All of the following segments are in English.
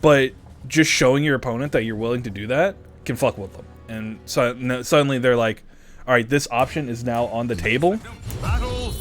but just showing your opponent that you're willing to do that can fuck with them. And so suddenly they're like, all right, this option is now on the table.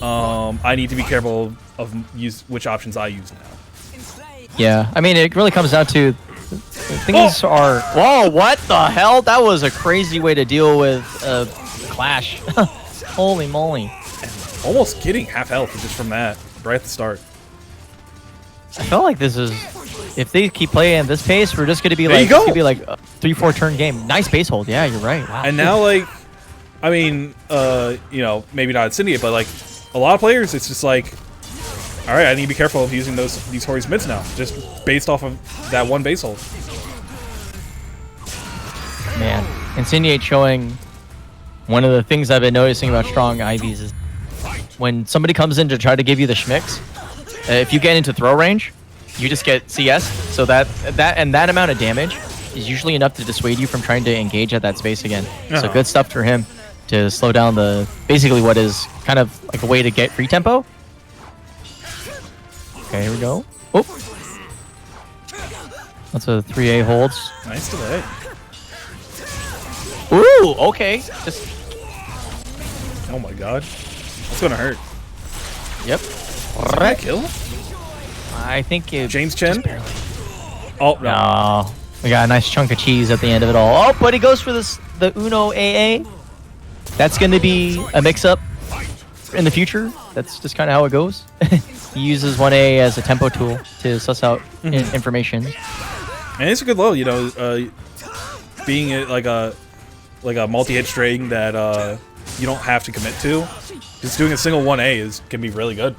I need to be careful of which options I use now. Yeah, I mean, it really comes down to things are. Whoa, what the hell? That was a crazy way to deal with a clash. Holy moly! And almost getting half health just from that right at the start. I feel like this is. If they keep playing at this pace, we're just gonna be there like, it's gonna be like a 3-4 turn game. Nice base hold. Yeah, you're right. Wow. And now, like, I mean, you know, maybe not Incendiate, but like a lot of players, it's just like, all right, I need to be careful of using these Hori's mids now, just based off of that one base hold. Man, Incendiate showing one of the things I've been noticing about strong IVs is when somebody comes in to try to give you the schmicks, if you get into throw range, you just get CS. So that amount of damage is usually enough to dissuade you from trying to engage at that space again. So good stuff for him to slow down basically what is kind of like a way to get free tempo. Okay, here we go. Oh, that's a 3A holds. Nice delay. Ooh, okay. Just. Oh my god, that's gonna hurt. Yep. Did that kill? I think it. James Chen. Oh no. No. We got a nice chunk of cheese at the end of it all. Oh, but he goes for the Uno AA. That's going to be a mix-up in the future. That's just kind of how it goes. He uses 1A as a tempo tool to suss out information. And it's a good low, you know, being like a multi-hit string that you don't have to commit to. Just doing a single 1A can be really good.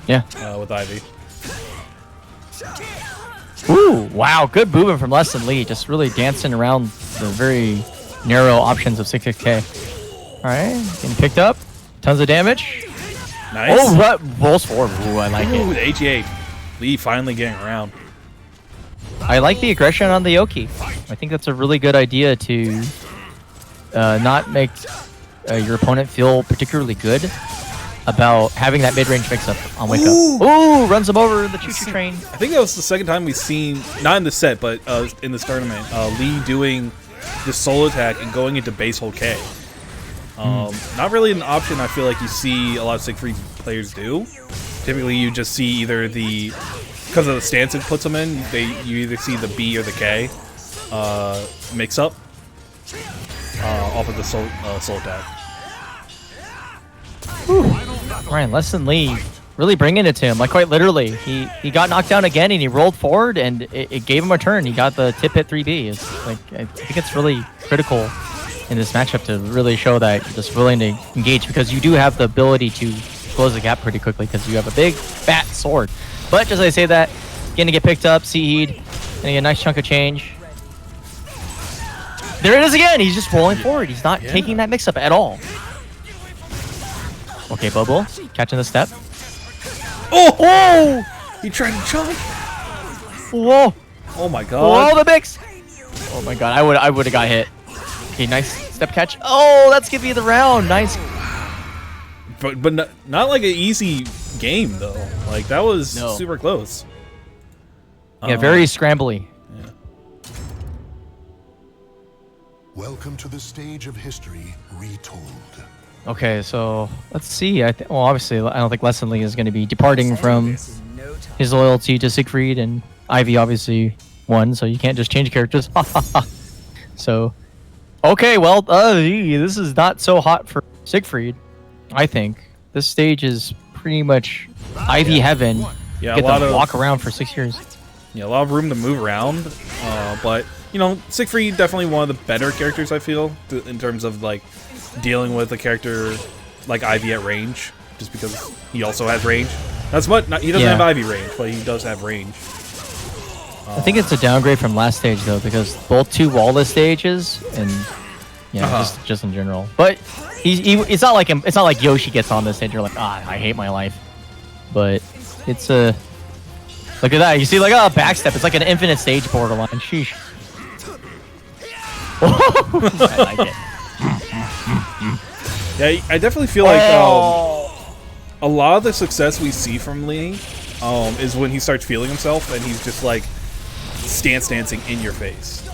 Yeah. With Ivy. Ooh, wow, good movement from lessthanlee. Just really dancing around the very narrow options of 66K. All right, getting picked up. Tons of damage. Nice. Oh, what? Rolls forward. Ooh, I like Ooh, it. the 88. Lee finally getting around. I like the aggression on the Yoki. I think that's a really good idea to not make your opponent feel particularly good about having that mid-range mix-up on Wake Up. Ooh, runs him over the choo-choo train. I think that was the second time we've seen, not in the set, but in this tournament, Lee doing the solo attack and going into base hold K. Not really an option I feel like you see a lot of Siegfried players do. Typically you just see either because of the stance it puts them in, you either see the B or the K mix-up off of the soul attack. Ryan, lessthanlee really bringing it to him, like quite literally. He got knocked down again and he rolled forward and it gave him a turn. He got the tip hit 3B. It's like, I think it's really critical in this matchup to really show that you're just willing to engage, because you do have the ability to close the gap pretty quickly because you have a big fat sword. But just as I say that, gonna get picked up, Seed, gonna get a nice chunk of change. There it is again. He's just rolling forward. He's not taking that mix up at all. Okay, Bubble, catching the step. Oh! Oh! He tried to chunk. Whoa! Oh my god! Whoa, the mix! Oh my god, I would have got hit. Okay, nice step catch. Oh, that's gonna be the round. Nice. But not like an easy game though. Like that was super close. Yeah, very scrambly. Yeah. Welcome to the stage of history retold. Okay, so let's see. Well, obviously, I don't think lessthanlee is going to be departing from his loyalty to Siegfried, and Ivy obviously won, so you can't just change characters. So, okay, well, this is not so hot for Siegfried, I think. This stage is pretty much Ivy heaven. Yeah, Get to walk around for 6 years. Yeah, a lot of room to move around, but you know, Siegfried definitely one of the better characters I feel in terms of like dealing with a character like Ivy at range, just because he also has range. That's what he doesn't have Ivy range, but he does have range. I think it's a downgrade from last stage though, because both two wallless stages and just in general. But it's not like Yoshi gets on this stage. You're like, I hate my life. But it's a look at that. You see, like backstep. It's like an infinite stage borderline. Sheesh. I like it. Yeah, I definitely feel like a lot of the success we see from Lee is when he starts feeling himself and he's just like stance dancing in your face.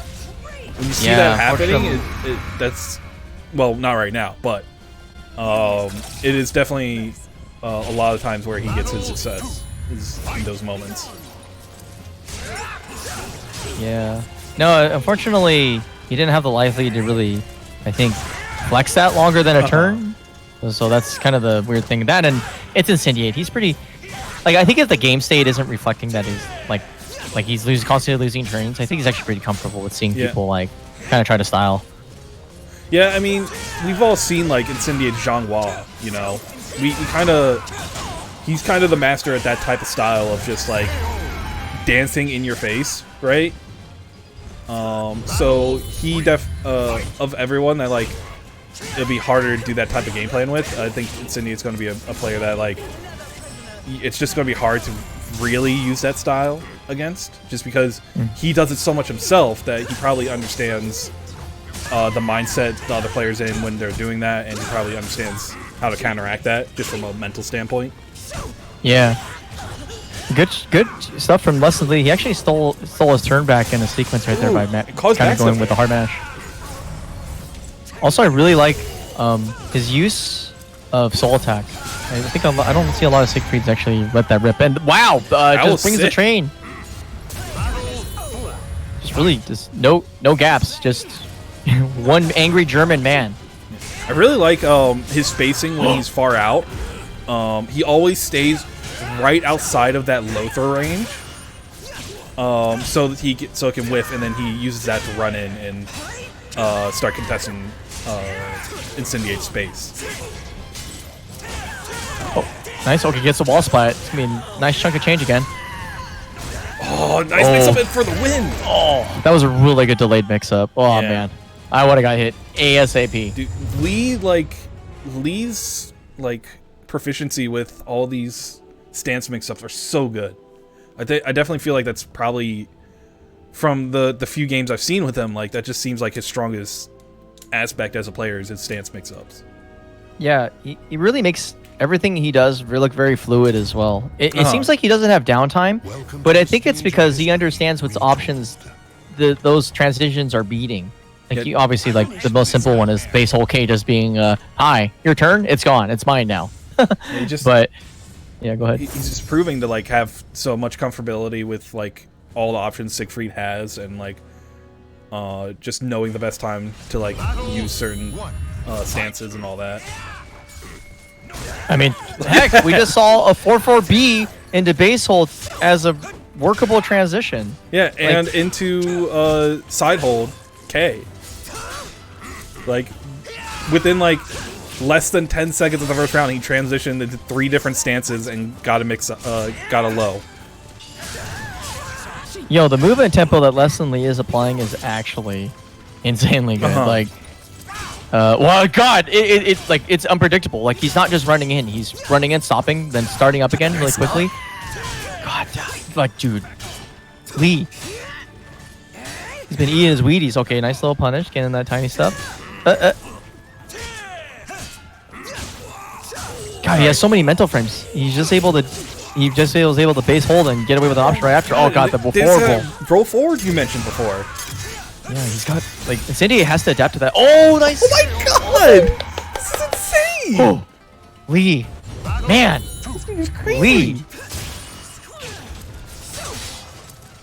When you see Yeah, that happening, unfortunately. that's, well, not right now, but it is definitely a lot of times where he gets his success is in those moments. Yeah. No, unfortunately, he didn't have the life lead to really, I think, flex that longer than a turn. So that's kind of the weird thing. That and it's Incendiate. He's pretty, like, I think if the game state isn't reflecting that he's like he's constantly losing turns, I think he's actually pretty comfortable with seeing people like kind of try to style. Yeah, I mean, we've all seen like Incendiate Zhanghua, you know. We kind of, he's kind of the master at that type of style of just like dancing in your face, right? So he of everyone that like it'll be harder to do that type of game plan with. I think Incendiate's going to be a player that like it's just going to be hard to really use that style against, just because he does it so much himself that he probably understands the mindset the other players in when they're doing that, and he probably understands how to counteract that just from a mental standpoint. Yeah. Good stuff from lessthanlee. He actually stole his turn back in a sequence right there by Matt, kind of going with the hard mash. Also, I really like his use of soul attack. I think I don't see a lot of Siegfrieds actually let that rip. And wow, just brings the train. Just really just no gaps. Just one angry German man. I really like his spacing when he's far out. He always stays right outside of that Lothar range, so that it can whiff, and then he uses that to run in and start contesting Incendiate space. Oh, nice. Okay, gets the wall splat. It's gonna be a nice chunk of change again. Oh, nice mix-up for the win. Oh, that was a really good delayed mix-up. Oh Yeah. man, I would have got hit ASAP. Dude, Lee's like proficiency with all these stance mix-ups are so good. I definitely feel like that's probably, from the few games I've seen with him, like that just seems like his strongest aspect as a player is his stance mix-ups. Yeah, he really makes everything he does look very fluid as well. It seems like he doesn't have downtime, but I think it's because he understands what options those transitions are beating. Like, you obviously, like, the most simple one is base whole K just being, hi, your turn, it's gone, it's mine now. But yeah, go ahead. He's just proving to like have so much comfortability with like all the options Siegfried has, and like just knowing the best time to like use certain stances and all that. I mean, heck, we just saw a 4-4B into base hold as a workable transition. Yeah, and into side hold K. Like within like less than 10 seconds of the first round, he transitioned into 3 different stances and got a low. Yo, the movement tempo that lessthanlee is applying is actually insanely good. Like, well, God, it's like it's unpredictable. Like, he's not just running in; he's running in, stopping, then starting up again really quickly. God, like, dude, Lee, he's been eating his Wheaties. Okay, nice little punish, getting that tiny stuff. God, he has so many mental frames. He just was able to base hold and get away with an option right after. Oh God, the horrible roll forward you mentioned before. Yeah, he's got like Incendiate has to adapt to that. Oh, nice! Oh my God, this is insane! Oh, Lee, man, Lee.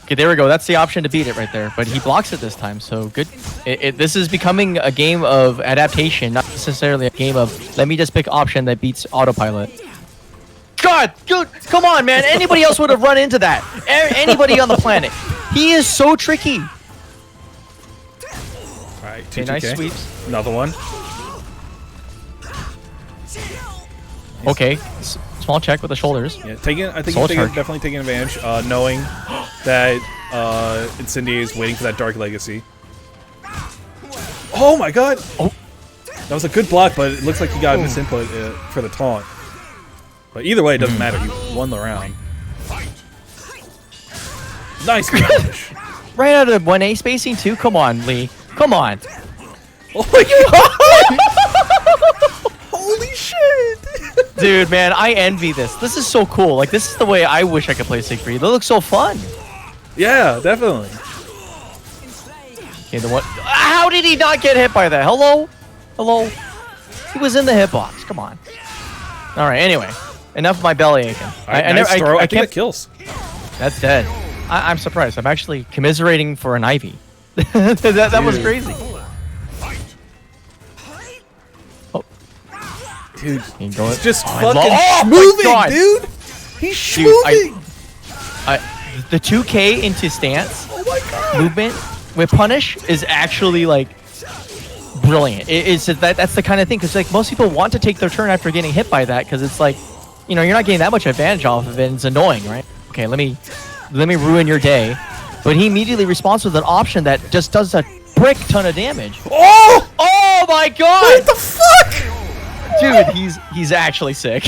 Okay, there we go. That's the option to beat it right there. But he blocks it this time, so good. This is becoming a game of adaptation, not necessarily a game of let me just pick option that beats autopilot. God, dude, come on, man. Anybody else would have run into that. Anybody on the planet. He is so tricky. All right, okay, nice sweeps. Another one. Okay, small check with the shoulders. Yeah, I think he's definitely taking advantage, knowing that Incendiate is waiting for that Dark Legacy. Oh my God! Oh, that was a good block, but it looks like he got a misinput for the taunt. But either way, it doesn't matter. You won the round. Nice finish. Right out of 1A spacing too. Come on, Lee. Come on. Oh my God! Holy shit! Dude, man, I envy this. This is so cool. Like, this is the way I wish I could play Siegfried. They look so fun. Yeah, definitely. Okay, the one. How did he not get hit by that? Hello? Hello? He was in the hitbox. Come on. All right, anyway. Enough of my belly aching. Nice throw. I think can't. that kills. That's dead. I'm surprised. I'm actually commiserating for an Ivy. that was crazy. Oh. Dude, He's just oh, fucking moving, dude. He's moving. The 2K into stance Oh my god. movement with punish is actually like brilliant. That's the kind of thing because like most people want to take their turn after getting hit by that because it's like, you know, you're not getting that much advantage off of it. And it's annoying, right? Okay, let me ruin your day. But he immediately responds with an option that just does a brick ton of damage. Oh! Oh my god! What the fuck? Dude, he's actually sick.